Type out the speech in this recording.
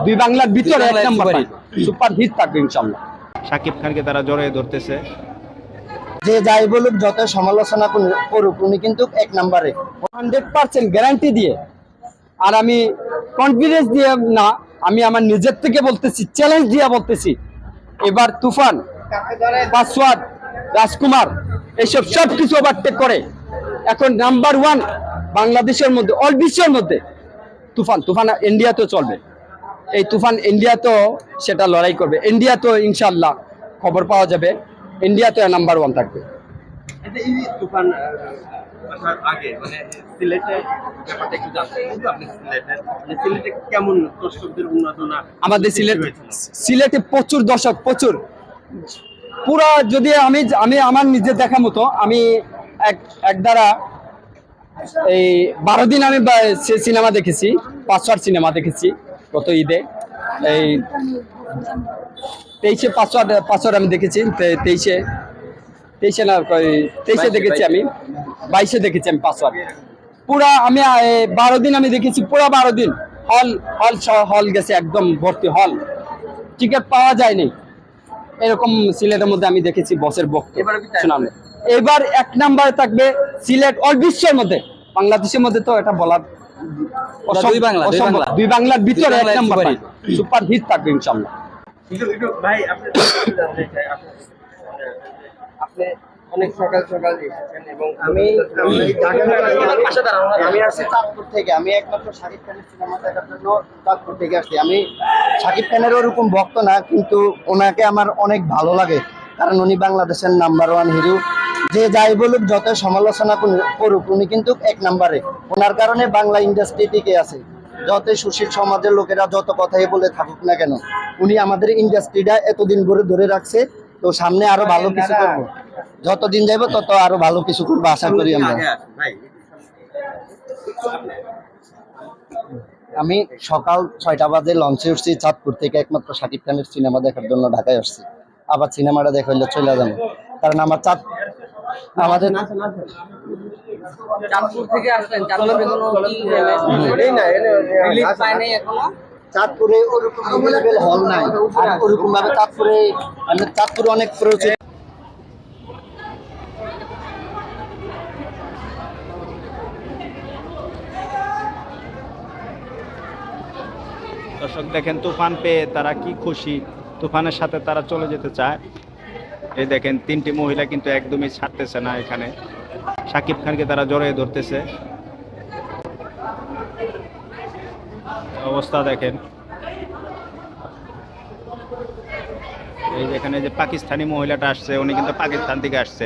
দুই বাংলার ভিতরে এক নাম্বার সুপার হিট থাকবে ইনশাআল্লাহ। শাকিব খানকে তারা জড়িয়ে ধরতেছে। যে যাই বলুক, যত সমালোচনা করুক, উনি কিন্তু এক নম্বরে 100% গ্যারান্টি দিয়ে, আর আমি কনফিডেন্স দিয়ে না, আমি আমার নিজের থেকে বলতেছি, চ্যালেঞ্জ দিয়ে বলতেছি, এবার তুফান, পাসওয়ার্ড, রাজকুমার এইসব সব কিছু ওভারটেক করে এখন নাম্বার 1 বাংলাদেশের মধ্যে, অল বিশ্বের মধ্যে তুফান। তুফান ইন্ডিয়াতেও চলবে, এই তুফান ইন্ডিয়াতেও সেটা লড়াই করবে। ইন্ডিয়া তো ইনশাআল্লাহ খবর পাওয়া যাবে, ইন্ডিয়াতে নাম্বার 1 থাকবে। এই তুফান আসার আগে মানে সিলেটের ব্যাপারটা একটু জানতে চাই। আপনি সিলেটে কেমন দর্শকদের উন্মাদনা? আমাদের সিলেটে প্রচুর দর্শক, প্রচুর পুরা, যদি আমি আমার নিজের দেখা মতো, আমি এক দ্বারা এই 12 দিন আমি সিনেমা দেখেছি, 5 সিনেমা দেখেছি গত ঈদে। এই 23-এ পাসওয়ার্ড আমি দেখেছি, 23-এ না 23-এ দেখেছি, আমি 22-এ দেখেছি আমি পাসওয়ার্ড। পুরা আমি 12 দিন আমি দেখেছি, পুরা 12 দিন হল গেছে, একদম ভর্তি হল, টিকিট পাওয়া যায়নি। এরকম সিলেটের মধ্যে আমি দেখেছি বসের বক্তব্য শুনানো। এবার এক নাম্বারে থাকবে সিলেট, অল বিশ্বের মধ্যে। বাংলাদেশের মধ্যে তো এটা বলার দুই বাংলার ভিতরে এক নাম্বার সুপার হিট থাকবে ইনশাআল্লাহ। ভাই আপনি অনেক সকাল এসেছেন এবং আমি আসছি চাঁদপুর থেকে। আমি একমাত্র শাকিব খানের সিনেমা দেখার জন্য চাঁদপুর থেকে আসছি। আমি শাকিব খানের ওরকম ভক্ত না, কিন্তু ওনাকে আমার অনেক ভালো লাগে, কারণ উনি বাংলাদেশের নাম্বার 1 হিরো। যে যাই বলুক, যত সমালোচনা করুক, উনি কিন্তু এক নম্বরে। ওনার কারণে বাংলা ইন্ডাস্ট্রি টিকে আছে। যত সুশীল সমাজের লোকেরা যত কথাই বলে থাকুক না কেন, উনি আমাদের ইন্ডাস্ট্রিটা এতদিন ধরে রাখছে। তো সামনে আরো ভালো কিছু করবো, যতদিন যাইব তত আরো ভালো কিছু করবো আশা করি আমরা। আমি সকাল 6টা বাজে লঞ্চে উঠছি চাঁদপুর থেকে, একমাত্র শাকিব খানের সিনেমা দেখার জন্য ঢাকায় আসছি। আবার সিনেমাটা দেখা হইলে চলে যাবো, কারণ আমাদের চাঁদপুর থেকে আসলেন, চাঁদপুরে কোনো রিলিজ পায় নাই এখনো? চাঁদপুরে ওরকম হল নাই, আর ওরকম ভাবে চাঁদপুরে অনেক প্রচুর। দর্শক দেখেন তুফান পেয়ে তারা কি খুশি, তুফানের সাথে তারা চলে যেতে চায়। এই দেখেন 3টি মহিলা কিন্তু একদমই ছাড়তেছে না, এখানে শাকিব খানকে তারা জড়িয়ে ধরতেছে। অবস্থা দেখেন, এই যেখানে যে পাকিস্তানি মহিলাটা আসছে, উনি কিন্তু পাকিস্তান থেকে আসছে।